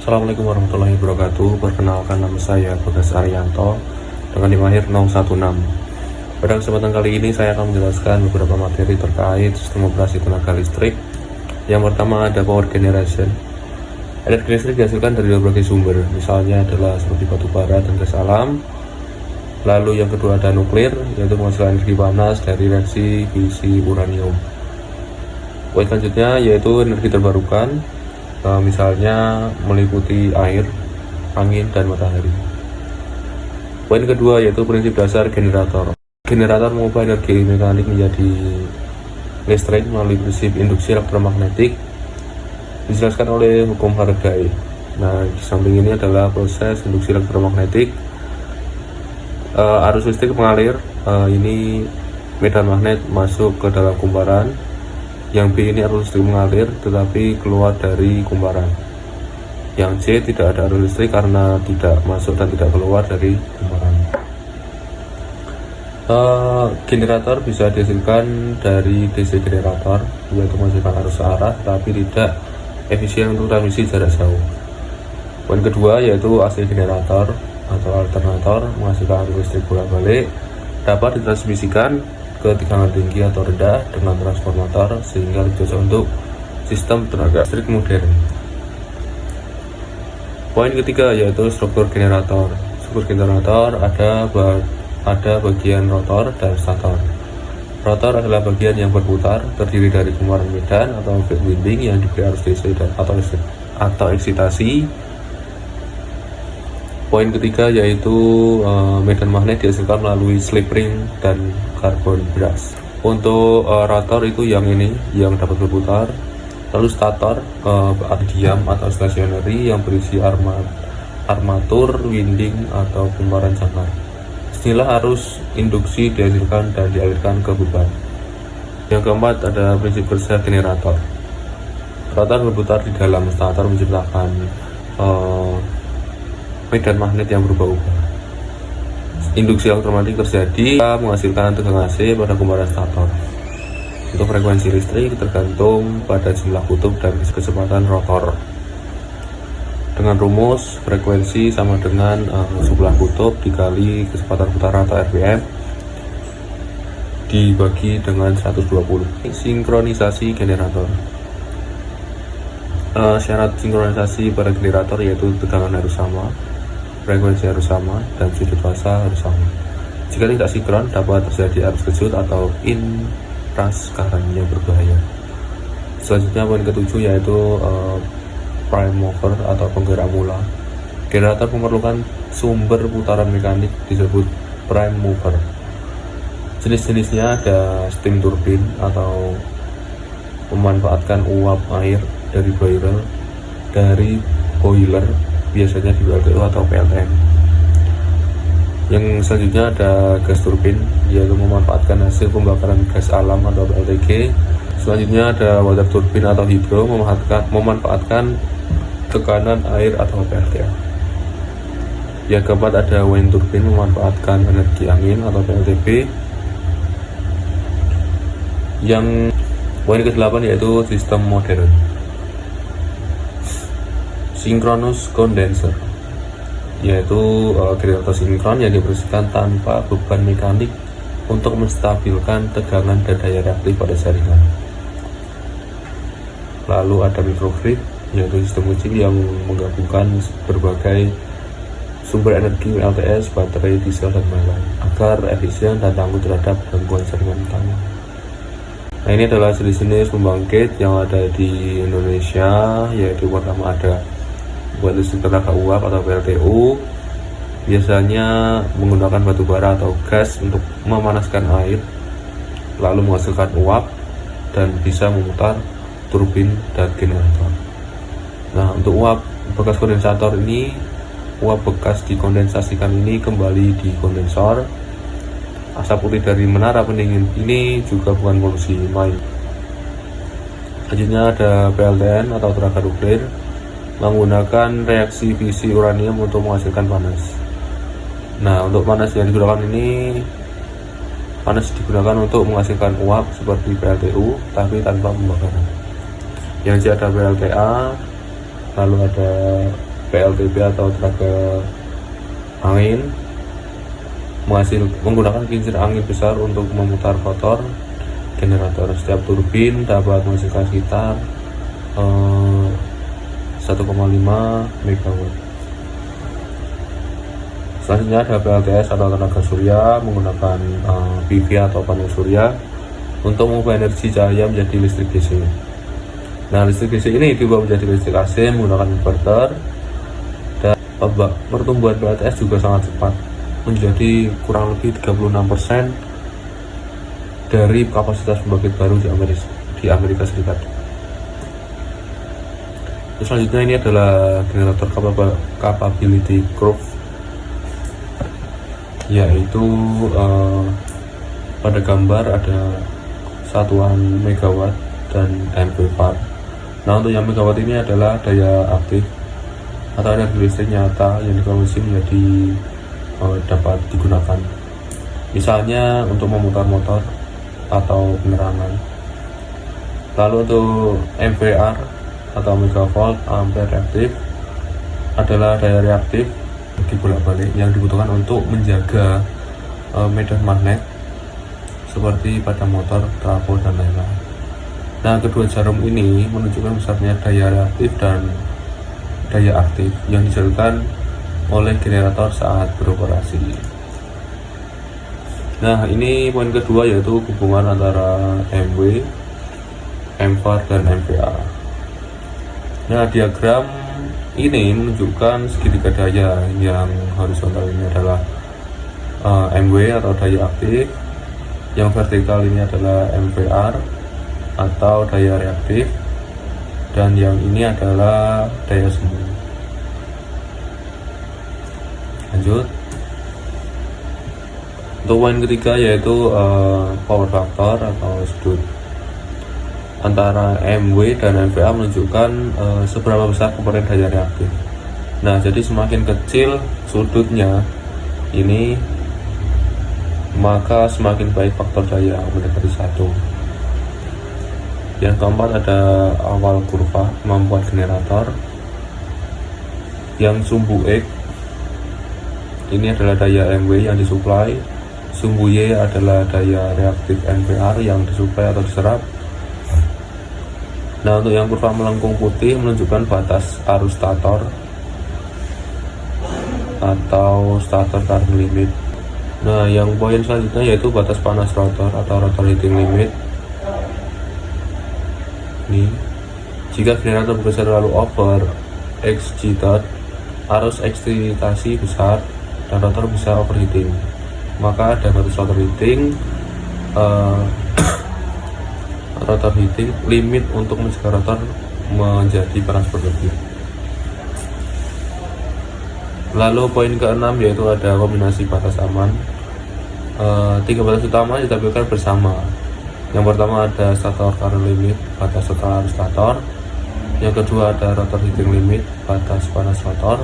Assalamualaikum warahmatullahi wabarakatuh. Perkenalkan, nama saya Bagas Arianto dengan NIM akhir 016. Pada kesempatan kali ini saya akan menjelaskan beberapa materi terkait sistem operasi tenaga listrik. Yang pertama ada power generation. Energi listrik dihasilkan dari berbagai sumber, misalnya adalah seperti batu bara dan gas alam. Lalu yang kedua ada nuklir, yaitu menghasilkan energi panas dari reaksi fisi uranium. Poin selanjutnya yaitu energi terbarukan, misalnya meliputi air, angin, dan matahari. Poin kedua yaitu prinsip dasar generator. Generator mengubah energi mekanik menjadi listrik melalui prinsip induksi elektromagnetik, dijelaskan oleh hukum Faraday. Nah, di samping ini adalah proses induksi elektromagnetik. Arus listrik mengalir, ini medan magnet masuk ke dalam kumparan. Yang B ini arus listrik mengalir tetapi keluar dari kumparan. Yang C tidak ada arus listrik karena tidak masuk dan tidak keluar dari kumparan. Generator bisa dihasilkan dari DC generator, yaitu menghasilkan arus searah tapi tidak efisien untuk transmisi jarak jauh. Poin kedua yaitu AC generator atau alternator, menghasilkan arus listrik bolak-balik, dapat ditransmisikan ke tegangan tinggi atau rendah dengan transformator sehingga lebih cocok untuk sistem tenaga listrik modern. Poin ketiga yaitu struktur generator. Struktur generator ada bagian rotor dan stator. Rotor adalah bagian yang berputar, terdiri dari kumparan medan atau field winding yang diberi arus DC atau eksitasi. Poin ketiga yaitu medan magnet dihasilkan melalui slip ring dan carbon brush. Untuk rotor itu yang ini yang dapat berputar, lalu stator diam atau stationary yang berisi armatur, winding atau kumparan jangkar. Inilah arus induksi dihasilkan dan dialirkan ke beban. Yang keempat ada prinsip kerja generator. Rotor berputar di dalam stator menciptakan medan magnet yang berubah-ubah. Induksi elektromagnetik terjadi menghasilkan tegangan AC pada kumparan stator. Untuk frekuensi listrik tergantung pada jumlah kutub dan kecepatan rotor. Dengan rumus frekuensi sama dengan jumlah kutub dikali kecepatan putaran atau RPM dibagi dengan 120. Sinkronisasi generator. Syarat sinkronisasi pada generator yaitu tegangan harus sama, frekuensi harus sama, dan sudut fasa harus sama. Jika tidak sinkron, dapat terjadi arus kejut atau inrush current yang berbahaya. Selanjutnya poin ketujuh yaitu prime mover atau penggerak mula. Generator memerlukan sumber putaran mekanik disebut prime mover. Jenis-jenisnya ada steam turbine atau memanfaatkan uap air dari boiler biasanya di PLTU atau PLTM. Yang selanjutnya ada gas turbin, yaitu memanfaatkan hasil pembakaran gas alam atau PLTG. Selanjutnya ada water turbin atau hidro, memanfaatkan tekanan air atau PLTA. Yang keempat ada wind turbin, memanfaatkan energi angin atau PLTB. Yang poin ke-8 yaitu sistem modern. Synchronous condenser, yaitu generator sinkron yang dioperasikan tanpa beban mekanik untuk menstabilkan tegangan dan daya reaktif pada jaringan. Lalu ada microgrid, yaitu sistem kecil yang menggabungkan berbagai sumber energi LTS, baterai, diesel, dan lain-lain agar efisien dan tangguh terhadap gangguan jaringan utama. Nah, ini adalah jenis-jenis pembangkit yang ada di Indonesia, yaitu pertama ada buat listrik tenaga uap atau PLTU, biasanya menggunakan batu bara atau gas untuk memanaskan air lalu menghasilkan uap dan bisa memutar turbin dan generator. Nah, untuk uap bekas kondensator ini, uap bekas dikondensasikan ini kembali di kondensor. Asap putih dari menara pendingin ini juga bukan polusi main. Selanjutnya ada PLTN atau tenaga nuklir, menggunakan reaksi fisi uranium untuk menghasilkan panas. Nah, untuk panas yang digunakan ini, panas digunakan untuk menghasilkan uap seperti PLTU tapi tanpa pembakaran. Yang C ada PLTA, lalu ada PLTP atau tenaga angin, menggunakan kincir angin besar untuk memutar rotor generator. Setiap turbin dapat menghasilkan sekitar 1,5 MW. Selanjutnya ada PLTS atau tenaga surya, menggunakan PV atau panel surya untuk mengubah energi cahaya menjadi listrik DC. Nah, listrik DC ini diubah menjadi listrik AC menggunakan inverter, dan pertumbuhan PLTS juga sangat cepat, menjadi kurang lebih 36% dari kapasitas pembangkit baru di Amerika Serikat. Terus selanjutnya ini adalah generator capability curve, yaitu pada gambar ada satuan megawatt dan MW. Nah, untuk yang megawatt ini adalah daya aktif atau energi listrik nyata yang dikonversi menjadi dapat digunakan, misalnya untuk memutar motor atau penerangan. Lalu untuk MVR atau megavolt ampere reaktif adalah daya reaktif dibolak-balik yang dibutuhkan untuk menjaga medan magnet seperti pada motor, trafo, dan lain-lain. Nah, kedua jarum ini menunjukkan besarnya daya reaktif dan daya aktif yang dihasilkan oleh generator saat beroperasi. Nah, ini poin kedua, yaitu hubungan antara MW, MVAR, dan MVA. Nah, diagram ini menunjukkan segitiga daya. Yang horizontal ini adalah MW atau daya aktif, yang vertikal ini adalah MVR atau daya reaktif, dan yang ini adalah daya semu. Lanjut untuk poin ketiga, yaitu power factor atau sudut antara MW dan MVA menunjukkan seberapa besar komponen daya reaktif. Nah, jadi semakin kecil sudutnya ini, maka semakin baik faktor daya mendekati 1. Yang keempat ada awal kurva kemampuan generator. Yang sumbu X ini adalah daya MW yang disuplai, sumbu Y adalah daya reaktif MVR yang disuplai atau diserap. Nah, untuk yang kurva melengkung putih menunjukkan batas arus stator atau stator current limit. Nah, yang poin selanjutnya yaitu batas panas rotor atau rotor heating limit. Nih, jika generator bekerja terlalu over excited, arus eksitasi besar dan rotor bisa overheating, maka ada batas rotor heating rotor heating limit untuk mencegah rotor menjadi panas berlebih. Lalu poin ke-6 yaitu ada kombinasi batas aman. 3 batas utama ditampilkan bersama. Yang pertama ada stator current limit, batas total arus stator. Yang kedua ada rotor heating limit, batas panas rotor.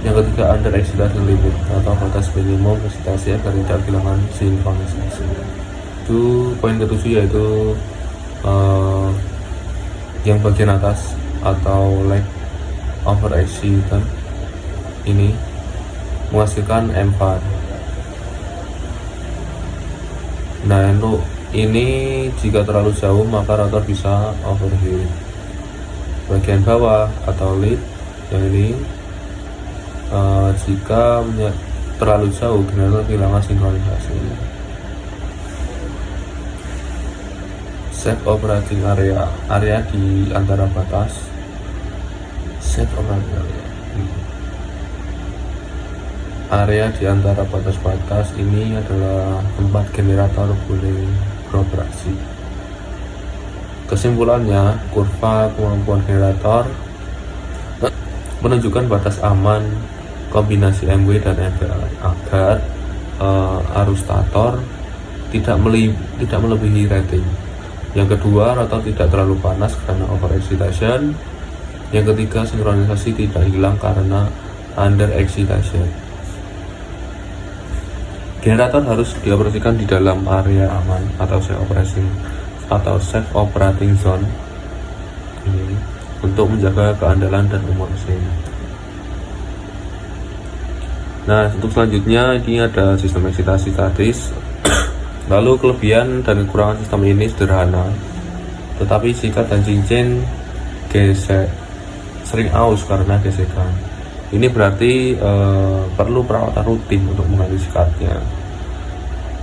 Yang ketiga under excitation limit atau batas minimum eksitasi agar tidak kehilangan sinkronisasi. Itu poin ke-7 yaitu yang bagian atas atau leg over excitation ini menghasilkan MVAR. Nah, untuk ini jika terlalu jauh maka rotor bisa overheat. Bagian bawah atau lead yang ini jika terlalu jauh generator kehilangan sinkronisasi. Safe operating area di antara batas. Safe operating area di antara batas-batas ini adalah tempat generator boleh beroperasi. Kesimpulannya, kurva kemampuan generator menunjukkan batas aman kombinasi MW dan MVA agar arus stator tidak melebihi rating. Yang kedua, rotor tidak terlalu panas karena overexcitation. Yang ketiga, sinkronisasi tidak hilang karena under excitation. Generator harus dioperasikan di dalam area aman atau safe operating zone ini untuk menjaga keandalan dan umur mesin. Nah, untuk selanjutnya ini ada sistem eksitasi statis. Lalu kelebihan dan kekurangan sistem ini sederhana, tetapi sikat dan cincin gesek, sering aus karena gesekan. Ini berarti perlu perawatan rutin untuk mengganti sikatnya.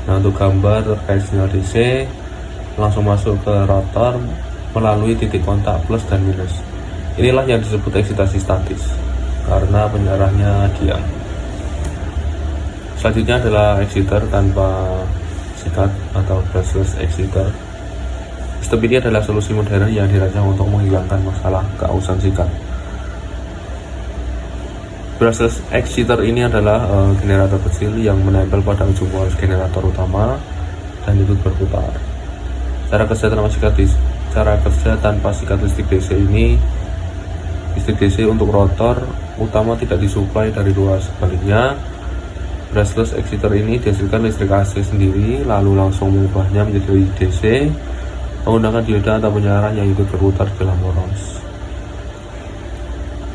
Nah, untuk gambar terkait sinyal DC, langsung masuk ke rotor melalui titik kontak plus dan minus. Inilah yang disebut eksitasi statis karena penyarahnya diam. Selanjutnya adalah exciter tanpa sikat atau brushless exciter. Sistem ini adalah solusi modern yang dirancang untuk menghilangkan masalah keausan sikat. Brushless exciter ini adalah generator kecil yang menempel pada ujung poros generator utama dan ikut berputar. Cara kerja tanpa sikat listrik DC ini, listrik DC untuk rotor utama tidak disuplai dari luar. Sebaliknya, brushless exciter ini dihasilkan listrik AC sendiri, lalu langsung mengubahnya menjadi DC menggunakan dioda atau penyarah yang ikut berputar dalam poros.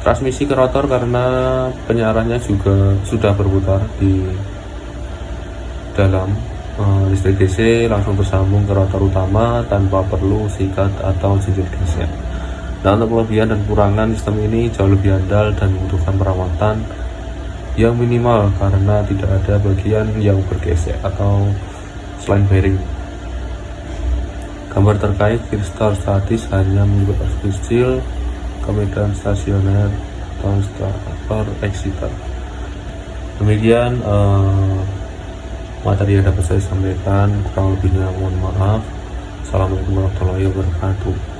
Transmisi ke rotor karena penyarahnya juga sudah berputar di dalam. Listrik DC langsung tersambung ke rotor utama tanpa perlu sikat atau cincin gesek. Nah, untuk kelebihan dan kekurangan sistem ini jauh lebih andal dan membutuhkan perawatan yang minimal karena tidak ada bagian yang bergesek atau selain bearing. Gambar terkait kickstar statis hanya menyebut arus kecil ke medan stasioner atau starter exciter. Demikian materi yang dapat saya sampaikan, kurang lebihnya mohon maaf. Assalamualaikum warahmatullahi wabarakatuh.